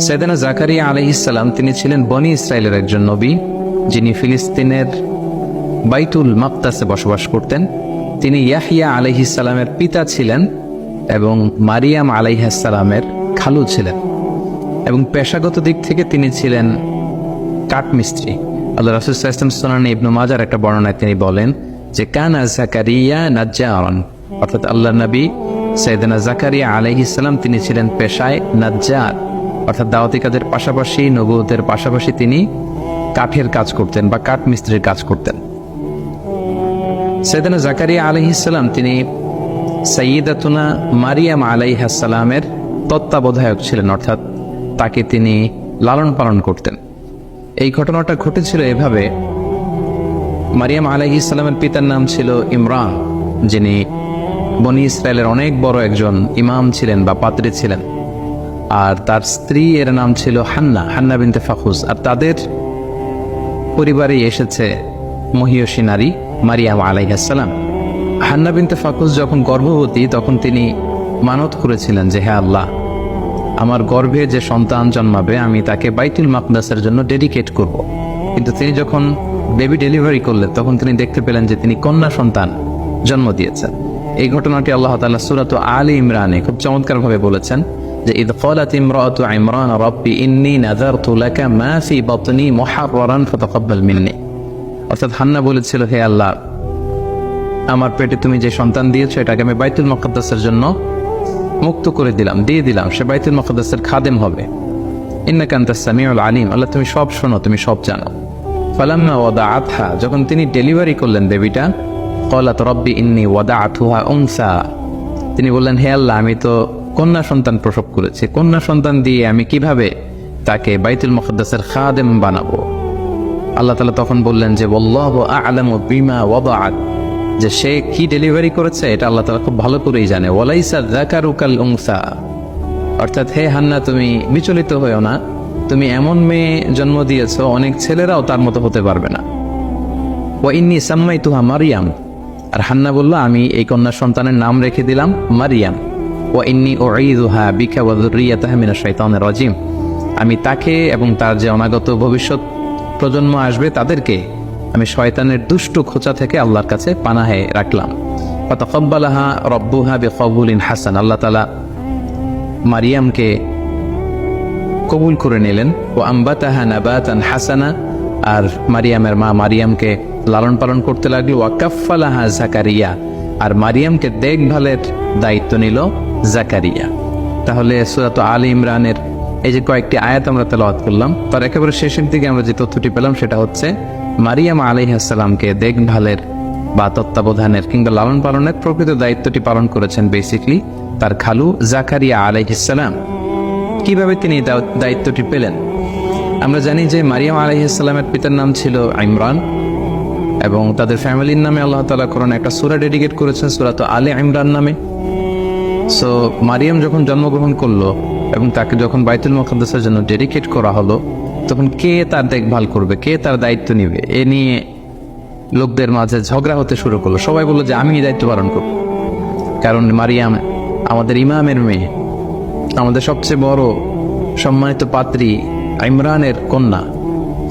সাইয়েদনা জাকারিয়া আলাইহিস সালাম তিনি ছিলেন বনি ইসরায়েলের একজন নবী, যিনি ফিলিস্তিনের বাইতুল মাকদাসে বসবাস করতেন। তিনি ইয়াহিয়া আলাইহিস সালামের পিতা ছিলেন এবং মারিয়াম আলাইহিস সালামের খালু ছিলেন, এবং পেশাগত দিক থেকে তিনি ছিলেন কাঠমিস্ত্রি। আল্লাহ রাসূল সাল্লাল্লাহু আলাইহি ওয়াসাল্লাম সুনানে ইবনে মাজার একটা বর্ণনায় তিনি বলেন যে কানা জাকারিয়া নাজ্জারান, অর্থাৎ আল্লাহর নবী সাইয়েদনা জাকারিয়া আলাইহিস সালাম তিনি ছিলেন পেশায় নাজ্জার, অর্থাৎ দাওয়াতি কাজের পাশাপাশি নবুয়তের পাশাপাশি তিনি কাঠের কাজ করতেন বা কাঠ মিস্ত্রির কাজ করতেন। সাইয়েদনা জাকারিয়া আলাইহিস সালাম তিনি সাইয়্যিদাতুনা মারিয়াম আলাইহাস সালামের তত্ত্বাবধায়ক ছিলেন, অর্থাৎ তাকে তিনি লালন পালন করতেন। এই ঘটনাটা ঘটেছিল এভাবে, মারিয়াম আলাইহিস সালামের পিতার নাম ছিল ইমরান, যিনি বনি ইসরায়েলের অনেক বড় একজন ইমাম ছিলেন বা পাদ্রী ছিলেন, আর তার স্ত্রী এর নাম ছিল হান্না বিনতে ফাখুস। আর তাদের পরিবারে এসেছে মহিয়সী নারী মারিয়াম আলাইহিস সালাম। হান্না বিনতে ফাখুস যখন গর্ভবতী তখন তিনি মানত করেছিলেন যে হে আল্লাহ, আমার গর্ভে যে সন্তান জন্মাবে আমি তাকে বাইতুল মাকদাসের জন্য ডেডিকেট করব। কিন্তু তিনি যখন বেবি ডেলিভারি করলেন তখন তিনি দেখতে পেলেন যে তিনি কন্যা সন্তান জন্ম দিয়েছেন। এই ঘটনাটি আল্লাহ তাআলা সূরা আলে ইমরানে খুব চমৎকারভাবে বলেছেন যে ইদ ক্বালাত ইমরাতু ইমরান রাব্বি ইন্নী নাযারতু লাকা মা ফি বাতনি মুহাররারান ফাতাকাব্বাল মিন্নি, অর্থাৎ হান্না বলেছিল হে আল্লাহ, আমার পেটে তুমি যে সন্তান দিয়েছো এটাকে আমি বাইতুল মুকদ্দাসের জন্য মুক্ত করে দিয়ে দিলাম, সে বাইতুল মুকদ্দাসের খাদেম হবে। ইন্নাকা আনতাস সামিউল আলিম, আল্লাহ তুমি সব শোনো, তুমি সব জানো। ফালাম্মা ওয়াদাআতহা, যখন তিনি ডেলিভারি করলেন বেবিটা, ক্বালাত রাব্বি ইন্নী ওয়াদাআতুহা উনসা, তিনি বললেন হে আল্লাহ, আমি তো কন্যা সন্তান প্রসব করেছি, কন্যা সন্তান দিয়ে আমি কিভাবে তাকে বাইতুল মুকদ্দাসের খাদেম বানাবো? আল্লাহ তাআলা তখন বললেন যে ওয়াল্লাহু আ'লামু বিমা ওয়াদাআত, যে সে কি ডেলিভারি করেছে এটা আল্লাহ তাআলা খুব ভালো করেই জানে। ওয়ালাইসা যাকারু কাল উনসা, অর্থাৎ হে হান্না তুমি বিচলিত হয়েও না, তুমি এমন মেয়ে জন্ম দিয়েছো অনেক ছেলেরাও তার মতো হতে পারবে না। ওয়া ইন্নী সাম্মাইতুহা মারিয়াম, আর হান্না বলল আমি এই কন্যা সন্তানের নাম রেখে দিলাম মারিয়াম। ওয়া ইন্নী উঈযুহা বিকা ওয়া যুররিয়াতাহা মিনাশ শাইতানির রাজিম, আমি তাকে এবং তার যে অনাগত ভবিষ্যৎ প্রজন্ম আসবে তাদেরকে আমি শয়তানের দুষ্ট খোঁচা থেকে আল্লাহর কাছে পানাহে রাখলাম। ফাতাকাব্বালাহা রাব্বুহা বিকবুলিন হাসান, আল্লাহ তাআলা মারিয়ামকে কবুল করে নিলেন। ও আম্বাতাহা নাবাতান হাসানা, আর মারিয়ামের মা মারিয়ামকে লালন পালন করতে লাগলো। ওয়া কাফফালাহা জাকারিয়া, আর মারিয়ামকে দেখভালের দায়িত্ব নিল জাকারিয়া। তাহলে সূরা আলে ইমরানের এই যে কয়েকটি আয়াত আমরা তেলাওয়াত করলাম, তার একেবারে শেষের দিকে আমরা যে তথ্যটি পেলাম সেটা হচ্ছে মারিয়াম আলাইহিস সালামকে দেখভালের বা তত্ত্বাবধানের কিংবা লালন পালনের প্রকৃত দায়িত্বটি পালন করেছেন বেসিকলি তার খালু জাকারিয়া আলাইহিস সালাম। কিভাবে তিনি দায়িত্বটি পেলেন? আমরা জানি যে মারিয়াম আলাইহিস সালামের পিতার নাম ছিল ইমরান, এবং তাদের ফ্যামিলির নামে আল্লাহ তাআলা কোরআনে একটা সূরা ডেডিকেট করেছেন, সূরা আলে ইমরান নামে। সো মারিয়াম যখন জন্মগ্রহণ করলো এবং তাকে যখন বাইতুল মুকদ্দাসের জন্য ডেডিকেট করা হলো, তখন কে তার দেখভাল করবে, কে তার দায়িত্ব নিবে, এ নিয়ে লোকদের মাঝে ঝগড়া হতে শুরু করলো। সবাই বললো যে আমি দায়িত্ব পালন করব, কারণ মারিয়াম আমাদের ইমামের মেয়ে, আমাদের সবচেয়ে বড় সম্মানিত পাত্রী ইমরানের কন্যা,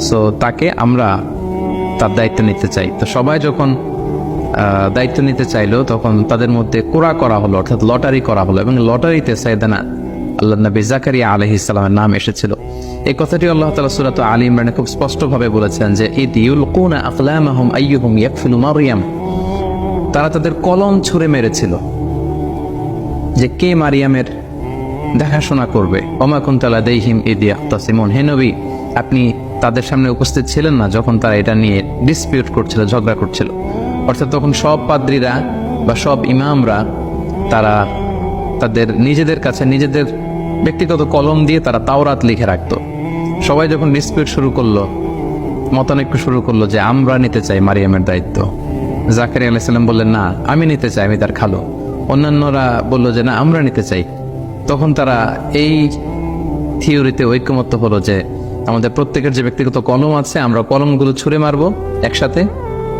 সো তাকে আমরা তার দায়িত্ব নিতে চাই। তো সবাই যখন দায়িত্ব নিতে চাইলো তখন তাদের মধ্যে কোরা করা হলো, অর্থাৎ লটারি করা হলো, এবং লটারিতে সাইয়েদনা আল্লাহ নবী জাকারিয়া আলাইহিস সালামের নাম এসেছিল। এই কথাটি আল্লাহ তাআলা সূরা আলে ইমরানে খুব স্পষ্টভাবে বলেছেন যে ইদ ইউলকুনা আকলামাহুম আইয়ুহুম ইয়াকফিলু মারইয়াম, তারা তাদের কলম ছুঁড়ে মেরেছিল যে কে মারিয়ামের দেখাশোনা করবে। ওমা কুনতা লাদাইহিম ইদ ইয়াখতাসিমুন, হে নবী আপনি তাদের সামনে উপস্থিত ছিলেন না যখন তারা এটা নিয়ে ডিসপিউট করছিল, ঝগড়া করছিল। অর্থাৎ তখন সব পাদ্রীরা বা সব ইমামরা তারা তাদের নিজেদের কাছে নিজেদের ব্যক্তিগত কলম দিয়ে তারা তাওরাত লিখে রাখতো। সবাই যখন ডিসপিউট শুরু করলো, মতানৈক্য শুরু করলো যে আমরা নিতে চাই মারিয়ামের দায়িত্ব, জাকারিয়া আলাইহিস সালাম বললেন না আমি নিতে চাই, আমি তার খালু। অন্যান্যরা বললো যে না আমরা নিতে চাই। তখন তারা এই থিওরিতে ঐক্যমত্য হলো যে আমাদের প্রত্যেকের যে ব্যক্তিগত কলম আছে আমরা কলমগুলো ছুঁড়ে মারবো একসাথে,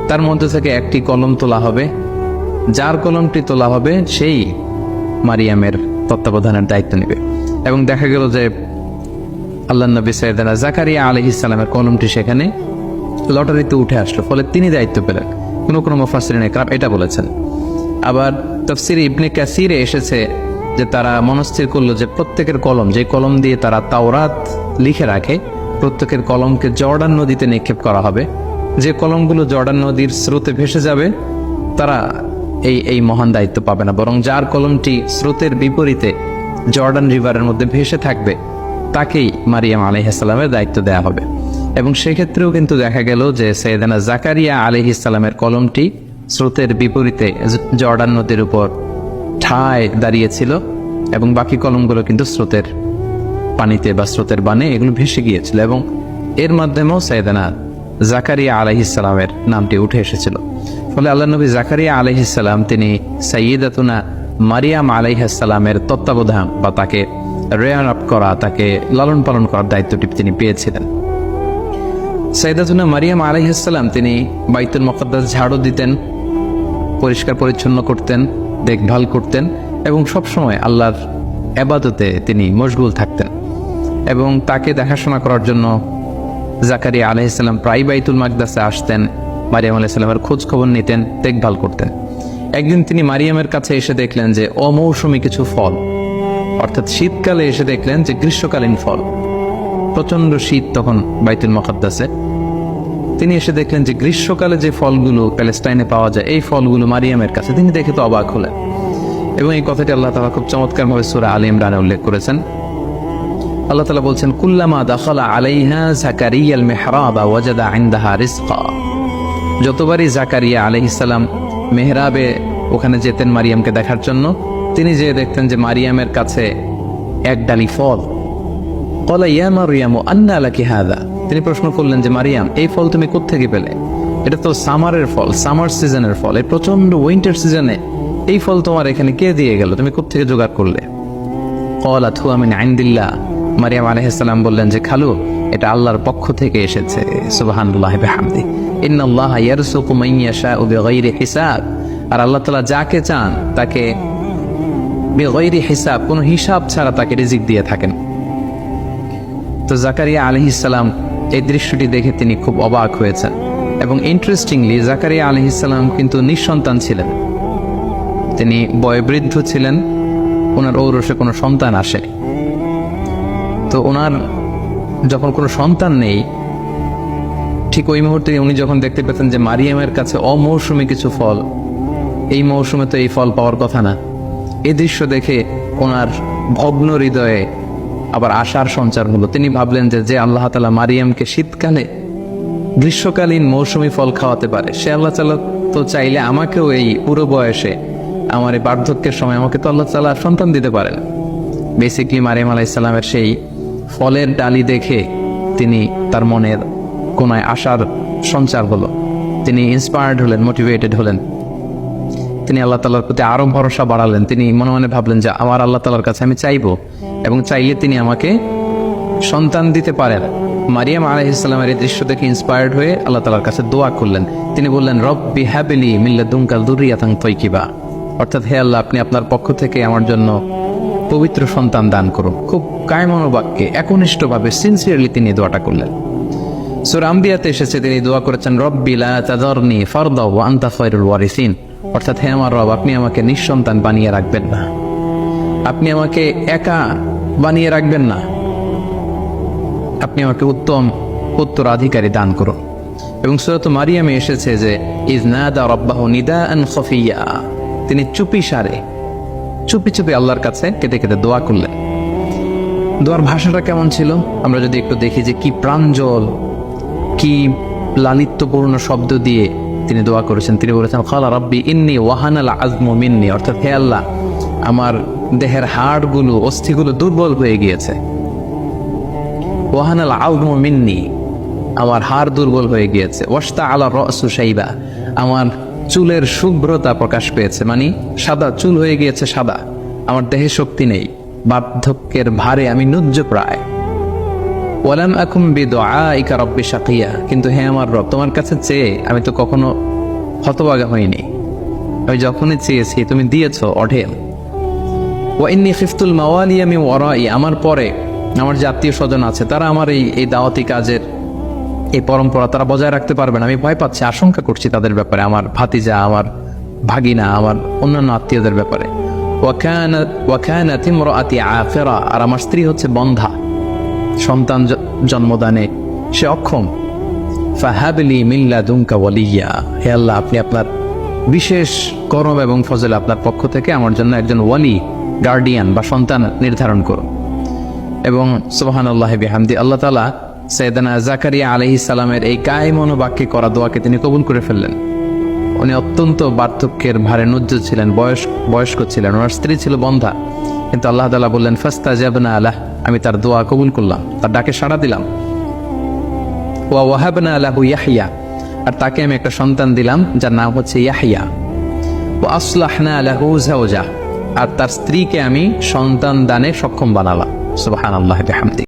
তার মধ্যে থেকে একটি কলম তোলা হবে, যার কলমটি তোলা হবে সেই মারিয়ামের তত্ত্বাবধানের দায়িত্ব নেবে। এবং দেখা গেল যে আল্লাহ নবী সাইয়েদনা জাকারিয়া আলাইহিস সালামের কলমটি সেখানে লটারিতে উঠে আসলো, ফলে তিনি দায়িত্ব পেলেন। কোনো মুফাসসিরিন ইকরাম এটা বলেছেন। আবার তাফসীরে ইবনে কাসিরে এসেছে যে তারা মনস্থির করলো যে প্রত্যেকের কলম, যে কলম দিয়ে তারা তাওরাত লিখে রাখে, প্রত্যেকের কলমকে জর্ডান নদীতে নিক্ষেপ করা হবে। যে কলমগুলো জর্ডান নদীর স্রোতে ভেসে যাবে তারা এই মহান দায়িত্ব পাবে না, বরং যার কলমটি স্রোতের বিপরীতে জর্ডান রিভারের মধ্যে ভেসে থাকবে তাকেই মারিয়াম আলাইহিস সালামের দায়িত্ব দেয়া হবে। এবং সেক্ষেত্রেও কিন্তু দেখা গেল যে সাইয়েদনা জাকারিয়া আলাইহিস সালামের কলমটি স্রোতের বিপরীতে জর্ডান নদীর উপর ঠায় দাঁড়িয়েছিল, এবং বাকি কলমগুলো কিন্তু স্রোতের পানিতে বা স্রোতের বানে এগুলো ভেসে গিয়েছিল, এবং এর মাধ্যমেও সাইয়েদনা জাকারিয়া আলাইহিস সালামের নামটি উঠে এসেছিল। ফলে আল্লাহ নবী জাকারিয়া আলাইহিস সালাম তিনি সাইয়্যিদাতুনা মারিয়াম আলাইহিস সালামের তত্ত্বাবধান বা তাকে রেয়ার আপ করা, তাকে লালন পালন করার দায়িত্বটি তিনি পেয়েছিলেন। সাইয়্যিদাতুনা মারিয়াম আলাইহিস সালাম তিনি বাইতুল মুকাদ্দাস ঝাড়ু দিতেন, পরিষ্কার পরিচ্ছন্ন করতেন, দেখভাল করতেন, এবং সবসময় আল্লাহর ইবাদতে তিনি মশগুল থাকতেন। এবং তাকে দেখাশোনা করার জন্য জাকারিয়া আলাইহিস সালাম প্রায় বাইতুল মাকদাসে আসতেন, মারিয়াম আলাইহিস সালামের খোঁজ খবর নিতেন, দেখভাল করতেন। একদিন তিনি মারিয়ামের কাছে এসে দেখলেন যে অমৌসুমী কিছু ফল, অর্থাৎ শীতকালে এসে দেখলেন যে গ্রীষ্মকালীন ফল, প্রচন্ড শীত তখন বাইতুল মুকাদ্দাসে। তিনি এসে দেখলেন যে গ্রীষ্মকালে যে ফলগুলো প্যালেস্টাইনে পাওয়া যায় এই ফলগুলো মারিয়ামের কাছে। তিনি দেখে তো অবাক হলেন, এবং এই কথাটি আল্লাহ তাআলা খুব চমৎকারভাবে সূরা আলে ইমরানে উল্লেখ করেছেন। আল্লাহ তাআলা বলছেন, কুল্লামা দাখালা আলাইহা জাকারিয়াল মিহরাবা ওয়াজাদা ইনদাহা রিজকা। যতবারই জাকারিয়া আলাইহিস সালাম মেহরাবে ওখানে যেতেন মারিয়ামকে দেখার জন্য, তিনি যেয়ে দেখতেন যে মারিয়ামের কাছে এক ডালি ফল। ক্বালা ইয়া মারইয়ামু আন্না লাকি হাযা। তিনি প্রশ্ন করলেন যে মারিয়াম, এই ফল তুমি কোত্থেকে পেলে? এটা তো সামারের ফল, সামার সিজনের ফল, এই প্রচন্ড উইন্টার সিজনে এই ফল তোমার এখানে কে দিয়ে গেল? তুমি কোত্থেকে জোগাড় করলে? ক্বালাত হুয়া মিন ইনদিল্লাহ। মারিয়াম আলাইহিস সালাম বললেন যে খালু, এটা আল্লাহর পক্ষ থেকে এসেছে। সুবহানাল্লাহি বিহামদি। ইন্নাল্লাহা ইয়ারযুকু মান ইয়াশাউ বিগাইরি হিসাব। আর আল্লাহ তাআলা যাকে চান তাকে বিগাইরি হিসাব, কোনো হিসাব ছাড়া তাকে রিজিক দিয়ে থাকেন। তো জাকারিয়া আলাইহিস সালাম এই দৃশ্যটি দেখে তিনি খুব অবাক হয়েছেন। এবং ইন্টারেস্টিংলি জাকারিয়া আলাইহিস সালাম কিন্তু নিঃসন্তান ছিলেন, তিনি বয়োবৃদ্ধ ছিলেন, ওনার ঔরসে কোনো সন্তান আসেনি। তো ওনার যখন কোনো সন্তান নেই, ঠিক ওই মুহূর্তে উনি যখন দেখতে পেতেন যে মারিয়ামের কাছে অমৌসুমী কিছু ফল, এই মৌসুমে তো এই ফল পাওয়ার কথা না, এই দৃশ্য দেখে ওনার ভগ্ন হৃদয়ে আবার আশার সঞ্চার হলো। তিনি ভাবলেন যে আল্লাহ তাআলা মারিয়ামকে শীতকালে গ্রীষ্মকালীন মৌসুমী ফল খাওয়াতে পারে, সে আল্লাহ তাআলা তো চাইলে আমাকেও এই পুরো বয়সে, আমার এই বার্ধক্যের সময় আমাকে তো আল্লাহ তাআলা সন্তান দিতে পারেন। বেসিকলি মারিয়াম আলাইহিস সালামের সেই ফলের ডালি দেখে তিনি তার মনের কোনায় আশার সঞ্চার হলো, তিনি ইন্সপায়ার্ড হলেন, মোটিভেটেড হলেন। তিনি আল্লাহ তাআলার প্রতি আরো ভরসা বাড়ালেন। তিনি মনে মনে ভাবলেন যে আমার আল্লাহ তাআলার কাছে আমি চাইবো, এবং চাইলে তিনি আমাকে সন্তান দিতে পারেন। মারিয়াম আলাইহিস সালামের এই দৃশ্য দেখে ইন্সপায়ার্ড হয়ে আল্লাহ তাআলার কাছে দোয়া করলেন। তিনি বললেন, রব্বি হাবলি মিন লাদুনকা যুররিয়াতান তাইয়্যিবা, অর্থাৎ হে আল্লাহ, আপনি আপনার পক্ষ থেকে আমার জন্য পবিত্র সন্তান দান করুন। খুব কায়মনোবাক্যে, একনিষ্ঠভাবে, সিনসিয়ারলি তিনি দোয়াটা করলেন। সূরা আম্বিয়াতে এসেছে তিনি দোয়া করেছেন, রব্বি লা তাযারনি ফারদা ওয়া আনতা খায়রুল ওয়ারিসিন, অর্থাৎ হে আমার রব, আপনি আমাকে নিঃসন্তান বানিয়ে রাখবেন না, আপনি আমাকে একা বানিয়ে রাখবেন না, আপনি আমাকে উত্তম উত্তরাধিকারী দান করুন। এবং সূরা মারিয়ামে এসেছে যে ইজনাদা রাব্বাহু নিদাআন খাফিয়া, তিনি চুপি সারে চুপি চুপি আল্লাহর কাছে কেঁদে কেঁদে দোয়া করলেন। দোয়ার ভাষাটা কেমন ছিল আমরা যদি একটু দেখি, যে কি প্রাঞ্জল, কি লালিত্যপূর্ণ শব্দ দিয়ে তিনি দোয়া করেছেন। তিনি বলেছেন, ক্বালা রাব্বি ইন্নী ওয়াহানাল আযমু মিন্নি, অর্থাৎ হে আল্লাহ, আমার দেহের হাড়গুলো, অস্থিগুলো দুর্বল হয়ে গিয়েছে। ওয়াহানাল আযমু মিন্নি, আমার হাড় দুর্বল হয়ে গিয়েছে। ওয়াশতা আলা রাসু শাইবা, আমার চুলের শুভ্রতা প্রকাশ পেয়েছে, মানে সাদা চুল হয়ে গিয়েছে সাদা, আমার দেহে শক্তি নেই, বার্ধক্যের ভারে আমি নুজ্জ প্রায়। ওয়ালাম আকুম বিদুআইকা রাব্বি শাকিয়া, কিন্তু হে আমার রব, তোমার কাছে চেয়ে আমি তো কখনো হতভাগা হইনি, আমি যখনই চেয়েছি তুমি দিয়েছো অঢেল। ওয়া ইন্নী খিফতুল মাওয়ালিয়া মিন ওয়ারাই, আমার পরে আমার যে আত্মীয় স্বজন আছে তারা আমার এই দাওয়াতি কাজের এই পরম্পরা তারা বজায় রাখতে পারবেন, আমি ভয় পাচ্ছি, আশঙ্কা করছি তাদের ব্যাপারে, আমার ভাতিজা, আমার ভাগিনা, আমার অন্যান্য আত্মীয়দের ব্যাপারে। ওয়াকানাত ইমরাআতি আফিরা, আর আমার স্ত্রী হচ্ছে বন্ধা, সন্তান জন্মদানে সে অক্ষম। ফাহাবলি মিন লাদুনকা ওয়ালিয়্যা, হে আল্লাহ আপনি আপনার বিশেষ করম এবং ফজল আপনার পক্ষ থেকে আমার জন্য একজন ওয়ালি, গার্ডিয়ান বা সন্তান নির্ধারণ করুন। এবং সুবহানাল্লাহি বিহামদি, আল্লাহ তাআলা সাইয়েদানা জাকারিয়া আলাইহিস সালামের এই কায়মন বাক্যে করা দোয়াকে তিনি কবুল করে ফেললেন। উনি অত্যন্ত বার্ধক্যের ভারে নুজ্জ ছিলেন, বয়স্ক ছিলেন, ওনার স্ত্রী ছিল বন্ধা, কিন্তু আল্লাহ তাআলা বললেন ফাস্তাজাবনা লাহ, আমি তার দোয়া কবুল করলাম, তার ডাকে সাড়া দিলাম। ওয়া ওয়াহাবনা লাহু ইয়াহইয়া, আর তাকে আমি একটা সন্তান দিলাম যার নাম হচ্ছে ইয়াহইয়া। ওয়া আসলাহনা লাহু যাওজা, আর তার স্ত্রীকে আমি সন্তান দানে সক্ষম বানালাম। সুবহানাল্লাহি বিহামদি।